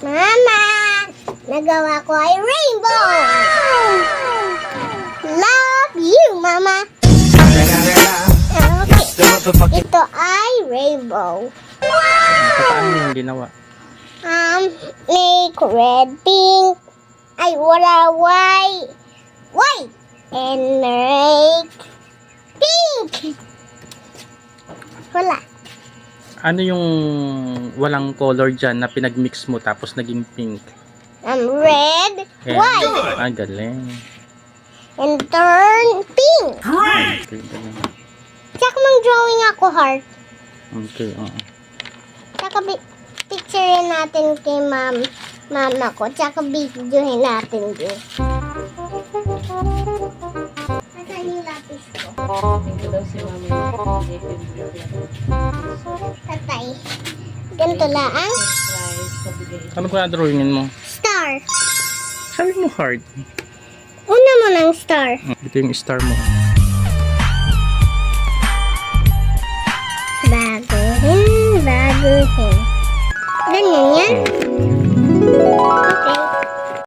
Mama! Nagawa ko ay rainbow! Love you, Mama! Okay. Ito ay rainbow. Paano yung ginawa? Make red, pink, ay wala white, and make pink. Wala. Ano yung walang color dyan na pinagmix mo tapos naging pink? Red, Ayan. white, Ah, galing. and turn pink. Okay, galing. Tsaka mag-drawing ako heart. Okay, oo. Tsaka picturein natin kay mama ko. Tsaka videohin natin din. Asan yung lapis ko? Ito daw si mama yung Tatay. Ganito lang. prize sa bigay. Ano ba drawingin mo? Star. Sabi mo heart. Una mo ng star. Ito yung star mo. Baguhin. Ganyan yan.